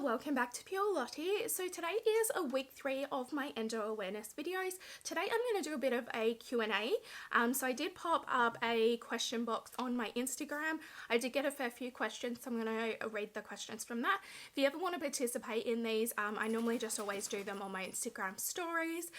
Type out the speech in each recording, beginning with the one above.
welcome back to Pure Lottie. So today is a week 3 of my Endo Awareness videos. Today I'm going to do a bit of a Q&A. So I did pop up a question box on my Instagram. I did get a fair few questions, so I'm going to read the questions from that. If you ever want to participate in these, I normally just always do them on my Instagram stories.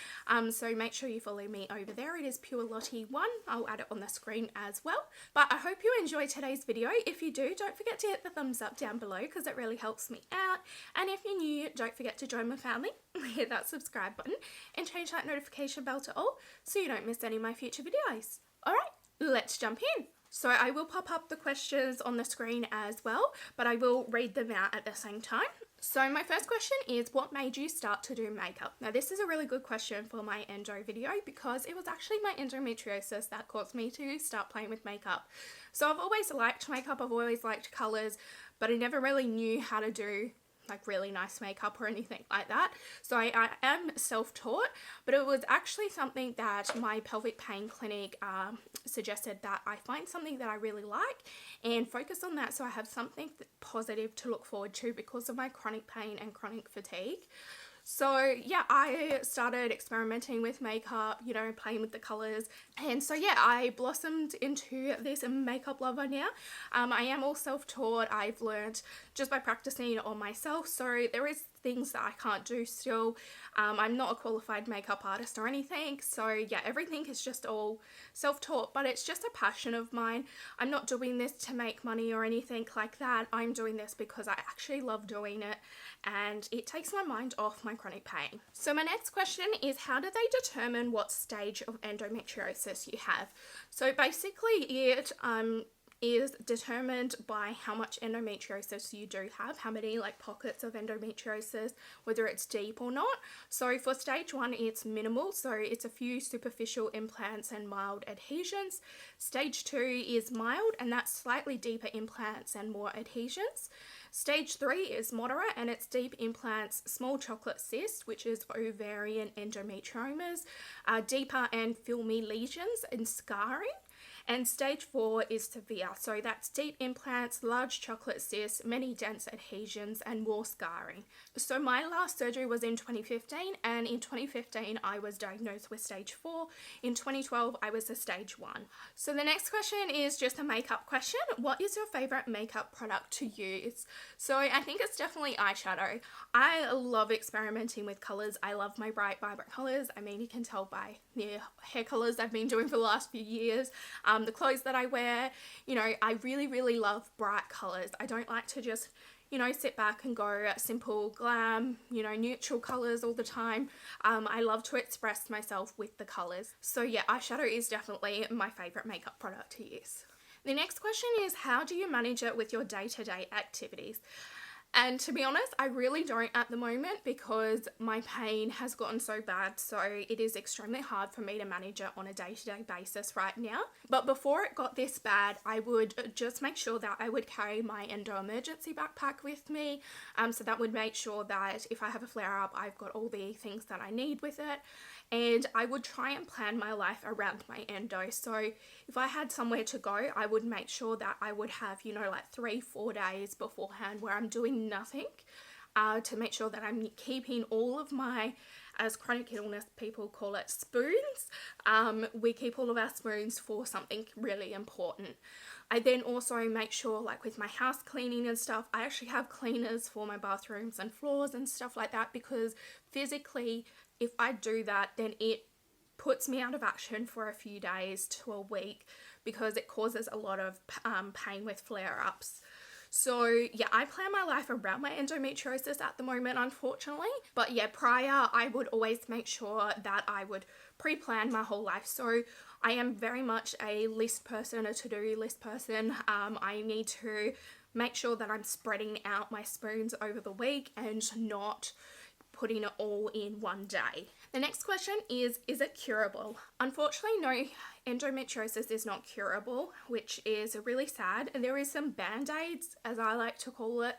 So make sure you follow me over there. It is Pure Lottie 1. I'll add it on the screen as well. But I hope you enjoy today's video. If you do, don't forget to hit the thumbs up down below because it really helps me out. And if you're new, don't forget to join my family, hit that subscribe button and change that notification bell to all so you don't miss any of my future videos. Alright, let's jump in. So I will pop up the questions on the screen as well, but I will read them out at the same time. So my first question is, what made you start to do makeup? Now this is a really good question for my endo video because it was actually my endometriosis that caused me to start playing with makeup. So I've always liked makeup, I've always liked colours, but I never really knew how to do like really nice makeup or anything like that. So I am self-taught, but it was actually something that my pelvic pain clinic suggested that I find something that I really like and focus on that so I have something positive to look forward to because of my chronic pain and chronic fatigue. So yeah, I started experimenting with makeup, you know, playing with the colours, and so yeah, I blossomed into this makeup lover now. I am all self-taught. I've learned just by practicing on myself, so there is things that I can't do still. I'm not a qualified makeup artist or anything, so yeah, everything is just all self-taught, but it's just a passion of mine. I'm not doing this to make money or anything like that. I'm doing this because I actually love doing it and it takes my mind off my chronic pain. So my next question is, how do they determine what stage of endometriosis you have? So basically it is determined by how much endometriosis you do have, how many like pockets of endometriosis, whether it's deep or not. So for stage 1 it's minimal, so it's a few superficial implants and mild adhesions. Stage 2 is mild and that's slightly deeper implants and more adhesions. Stage 3 is moderate and it's deep implants, small chocolate cyst, which is ovarian endometriomas, deeper and filmy lesions and scarring. And stage 4 is severe, so that's deep implants, large chocolate cysts, many dense adhesions and more scarring. So my last surgery was in 2015 and in 2015 I was diagnosed with stage 4. In 2012 I was a stage 1. So the next question is just a makeup question. What is your favourite makeup product to use? So I think it's definitely eyeshadow. I love experimenting with colours. I love my bright vibrant colours. I mean, you can tell by the hair colours I've been doing for the last few years. The clothes that I wear, you know, I really love bright colours. I don't like to just, you know, sit back and go simple glam, you know, neutral colours all the time. I love to express myself with the colours. So yeah, eyeshadow is definitely my favourite makeup product to use. The next question is, how do you manage it with your day-to-day activities? And to be honest, I really don't at the moment because my pain has gotten so bad, so it is extremely hard for me to manage it on a day-to-day basis right now. But before it got this bad, I would just make sure that I would carry my endo emergency backpack with me. So that would make sure that if I have a flare-up, I've got all the things that I need with it. And I would try and plan my life around my endo. So if I had somewhere to go, I would make sure that I would have, you know, like 3-4 days beforehand where I'm doing nothing to make sure that I'm keeping all of my, as chronic illness people call it, spoons. We keep all of our spoons for something really important. I then also make sure, like with my house cleaning and stuff, I actually have cleaners for my bathrooms and floors and stuff like that, because physically, if I do that, then it puts me out of action for a few days to a week because it causes a lot of pain with flare-ups. So yeah, I plan my life around my endometriosis at the moment, unfortunately. But yeah, prior, I would always make sure that I would pre-plan my whole life. So I am very much a list person, a to-do list person. I need to make sure that I'm spreading out my spoons over the week and not putting it all in one day. The next question is it curable? Unfortunately, no, endometriosis is not curable, which is really sad. There is some band-aids, as I like to call it,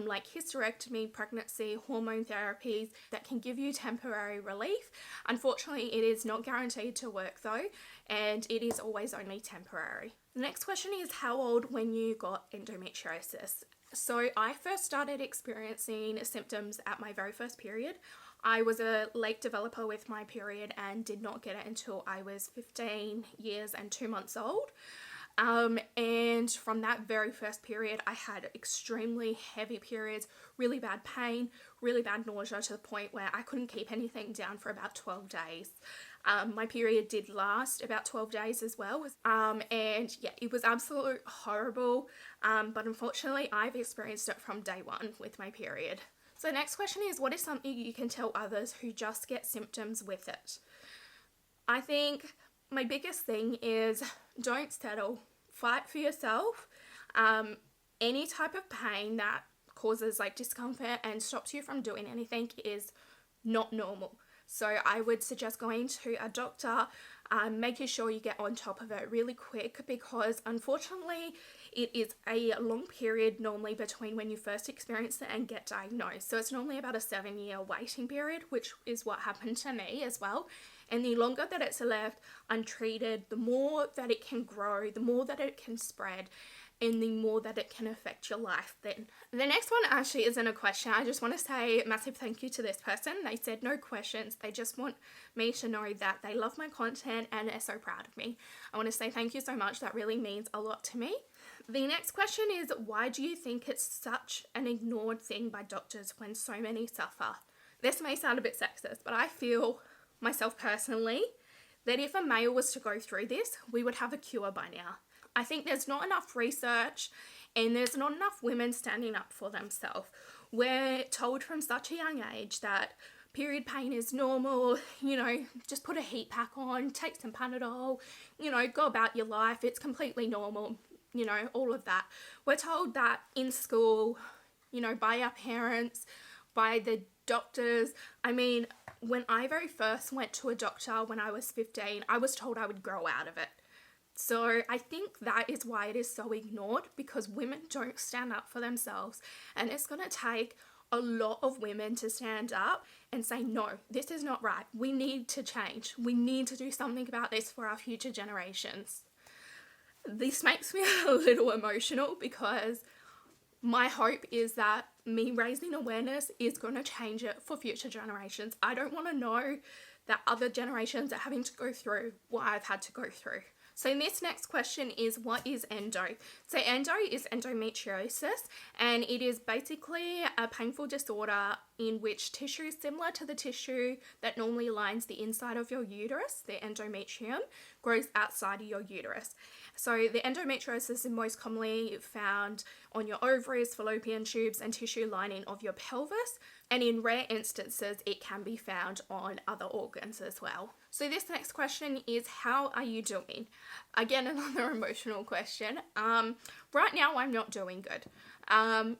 like hysterectomy, pregnancy, hormone therapies that can give you temporary relief. Unfortunately, it is not guaranteed to work though, and it is always only temporary. The next question is, how old when you got endometriosis? So I first started experiencing symptoms at my very first period. I was a late developer with my period and did not get it until I was 15 years and 2 months old. And from that very first period, I had extremely heavy periods, really bad pain, really bad nausea, to the point where I couldn't keep anything down for about 12 days. My period did last about 12 days as well. And yeah, it was absolutely horrible. But unfortunately, I've experienced it from day one with my period. So next question is, what is something you can tell others who just get symptoms with it? I think my biggest thing is, don't settle. Fight for yourself. Any type of pain that causes like discomfort and stops you from doing anything is not normal. So I would suggest going to a doctor, making sure you get on top of it really quick, because unfortunately it is a long period normally between when you first experience it and get diagnosed. So it's normally about a 7-year waiting period, which is what happened to me as well. And the longer that it's left untreated, the more that it can grow, the more that it can spread, and the more that it can affect your life then. The next one actually isn't a question. I just want to say a massive thank you to this person. They said no questions. They just want me to know that they love my content and are so proud of me. I want to say thank you so much. That really means a lot to me. The next question is, why do you think it's such an ignored thing by doctors when so many suffer? This may sound a bit sexist, but I feel myself personally that if a male was to go through this, we would have a cure by now. I think there's not enough research and there's not enough women standing up for themselves. We're told from such a young age that period pain is normal, just put a heat pack on, take some Panadol, go about your life, it's completely normal, all of that. We're told that in school, by our parents, by the doctors. I mean, when I very first went to a doctor when I was 15, I was told I would grow out of it. So I think that is why it is so ignored, because women don't stand up for themselves, and it's going to take a lot of women to stand up and say, no, this is not right. We need to change. We need to do something about this for our future generations. This makes me a little emotional, because my hope is that me raising awareness is going to change it for future generations. I don't want to know that other generations are having to go through what I've had to go through. So this next question is, what is endo? So endo is endometriosis, and it is basically a painful disorder in which tissue similar to the tissue that normally lines the inside of your uterus, the endometrium, grows outside of your uterus. So the endometriosis is most commonly found on your ovaries, fallopian tubes, and tissue lining of your pelvis. And in rare instances, it can be found on other organs as well. So this next question is, how are you doing? Again, another emotional question. Right now, I'm not doing good.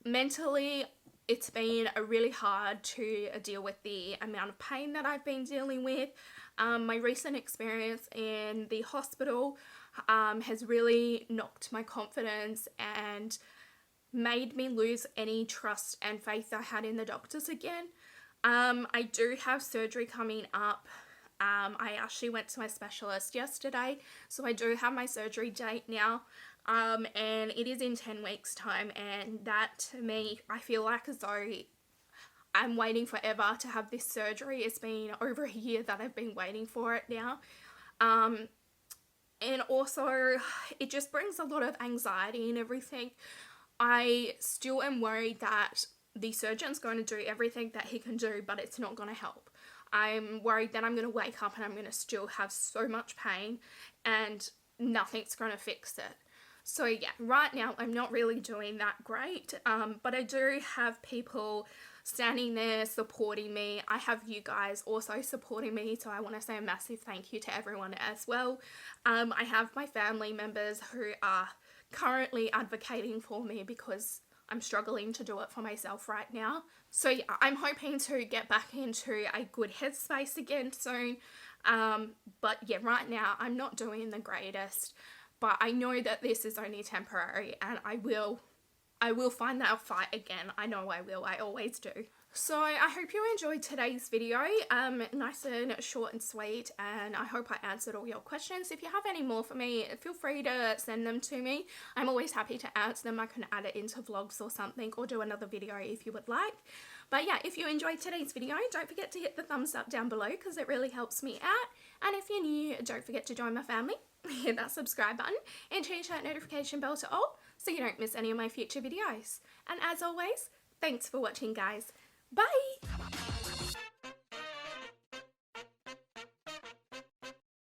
Mentally, it's been really hard to deal with the amount of pain that I've been dealing with. My recent experience in the hospital has really knocked my confidence and made me lose any trust and faith I had in the doctors again. I do have surgery coming up. I actually went to my specialist yesterday, so I do have my surgery date now, and it is in 10 weeks time, and that to me, I feel like as though I'm waiting forever to have this surgery. It's been over a year that I've been waiting for it now. And also, it just brings a lot of anxiety and everything. I still am worried that the surgeon's going to do everything that he can do, but it's not going to help. I'm worried that I'm going to wake up and I'm going to still have so much pain and nothing's going to fix it. So yeah, right now I'm not really doing that great, but I do have people standing there supporting me. I have you guys also supporting me, so I want to say a massive thank you to everyone as well. I have my family members who are currently advocating for me because I'm struggling to do it for myself right now. So yeah, I'm hoping to get back into a good headspace again soon. But yeah, right now I'm not doing the greatest, but I know that this is only temporary and I will I will find that fight again. I know I will. I always do. So I hope you enjoyed today's video, nice and short and sweet, and I hope I answered all your questions. If you have any more for me, feel free to send them to me. I'm always happy to answer them. I can add it into vlogs or something, or do another video if you would like. But yeah, if you enjoyed today's video, don't forget to hit the thumbs up down below because it really helps me out. And if you're new, don't forget to join my family. Hit that subscribe button and change that notification bell to all so you don't miss any of my future videos. And as always, thanks for watching, guys. Bye!